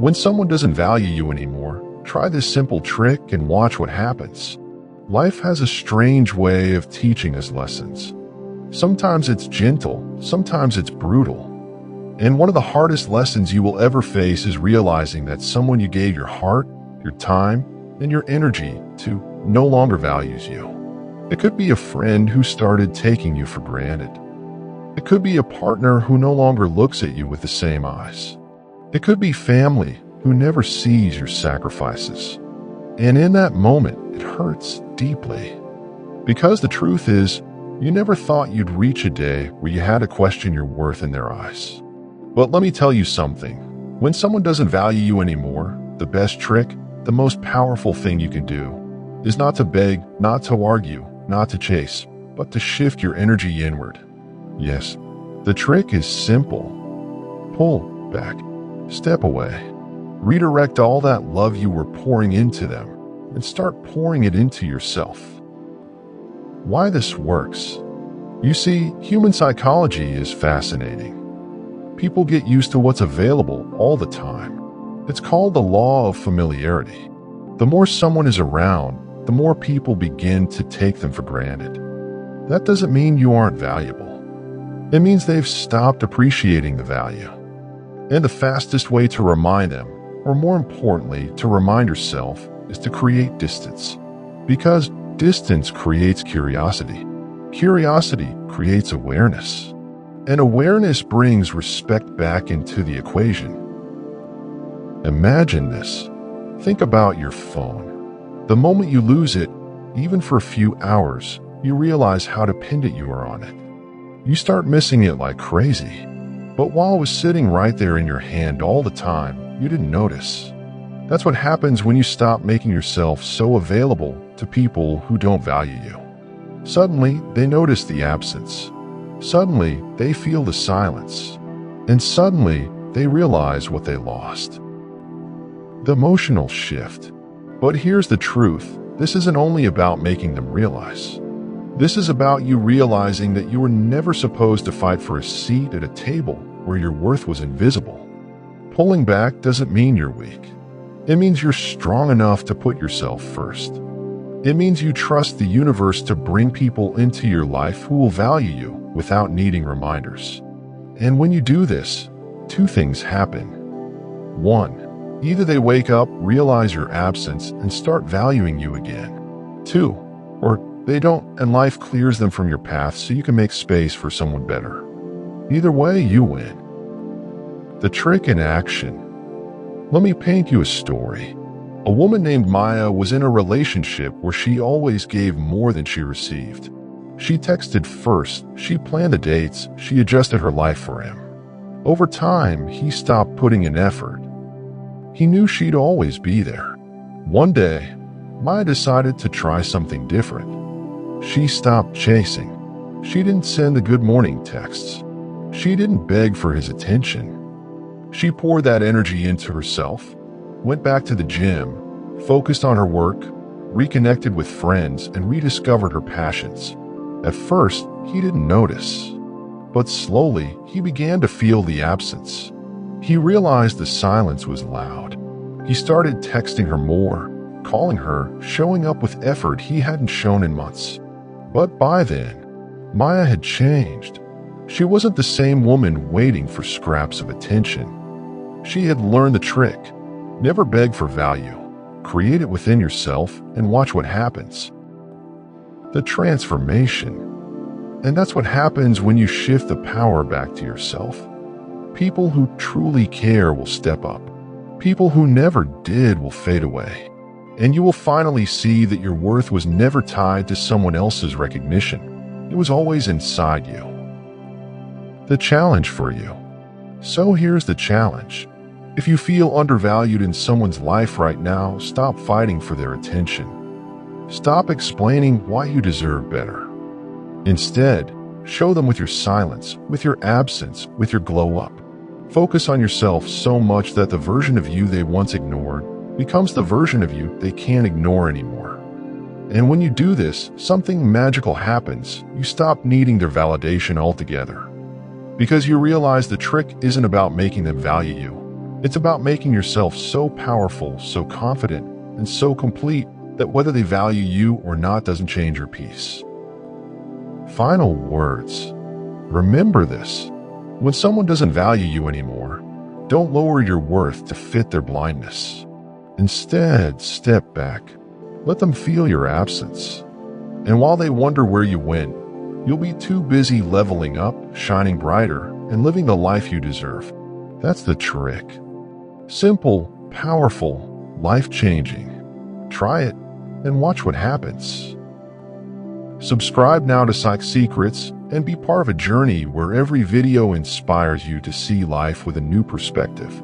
When someone doesn't value you anymore, try this simple trick and watch what happens. Life has a strange way of teaching us lessons. Sometimes it's gentle, sometimes it's brutal. And one of the hardest lessons you will ever face is realizing that someone you gave your heart, your time, and your energy to no longer values you. It could be a friend who started taking you for granted. It could be a partner who no longer looks at you with the same eyes. It could be family who never sees your sacrifices. And in that moment, it hurts deeply. Because the truth is, you never thought you'd reach a day where you had to question your worth in their eyes. But let me tell you something. When someone doesn't value you anymore, the best trick, the most powerful thing you can do, is not to beg, not to argue, not to chase, but to shift your energy inward. Yes, the trick is simple. Pull back, step away. Redirect all that love you were pouring into them and start pouring it into yourself. Why this works? You see, human psychology is fascinating. People get used to what's available all the time. It's called the law of familiarity. The more someone is around, the more people begin to take them for granted. That doesn't mean you aren't valuable. It means they've stopped appreciating the value. And the fastest way to remind them, or more importantly, to remind yourself, is to create distance. Because distance creates curiosity. Curiosity creates awareness. And awareness brings respect back into the equation. Imagine this. Think about your phone. The moment you lose it, even for a few hours, you realize how dependent you are on it. You start missing it like crazy. But while it was sitting right there in your hand all the time, you didn't notice. That's what happens when you stop making yourself so available to people who don't value you. Suddenly, they notice the absence. Suddenly, they feel the silence. And suddenly, they realize what they lost. The emotional shift. But here's the truth. This isn't only about making them realize. This is about you realizing that you were never supposed to fight for a seat at a table where your worth was invisible. Pulling back doesn't mean you're weak. It means you're strong enough to put yourself first. It means you trust the universe to bring people into your life who will value you without needing reminders. And when you do this, two things happen. One, either they wake up, realize your absence, and start valuing you again. Two, or they don't, and life clears them from your path so you can make space for someone better. Either way, you win. The trick in action. Let me paint you a story. A woman named Maya was in a relationship where she always gave more than she received. She texted first, she planned the dates, she adjusted her life for him. Over time, he stopped putting in effort. He knew she'd always be there. One day, Maya decided to try something different. She stopped chasing. She didn't send the good morning texts. She didn't beg for his attention. She poured that energy into herself, went back to the gym, focused on her work, reconnected with friends, and rediscovered her passions. At first, he didn't notice, but slowly he began to feel the absence. He realized the silence was loud. He started texting her more, calling her, showing up with effort he hadn't shown in months. But by then, Maya had changed. She wasn't the same woman waiting for scraps of attention. She had learned the trick. Never beg for value. Create it within yourself and watch what happens. The transformation. And that's what happens when you shift the power back to yourself. People who truly care will step up. People who never did will fade away. And you will finally see that your worth was never tied to someone else's recognition. It was always inside you. The challenge for you. So here's the challenge. If you feel undervalued in someone's life right now, stop fighting for their attention. Stop explaining why you deserve better. Instead, show them with your silence, with your absence, with your glow up. Focus on yourself so much that the version of you they once ignored becomes the version of you they can't ignore anymore. And when you do this, something magical happens. You stop needing their validation altogether. Because you realize the trick isn't about making them value you. It's about making yourself so powerful, so confident, and so complete that whether they value you or not doesn't change your peace. Final words. Remember this. When someone doesn't value you anymore, don't lower your worth to fit their blindness. Instead, step back. Let them feel your absence. And while they wonder where you went, you'll be too busy leveling up, shining brighter, and living the life you deserve. That's the trick. Simple, powerful, life-changing. Try it and watch what happens. Subscribe now to Psych Secrets and be part of a journey where every video inspires you to see life with a new perspective.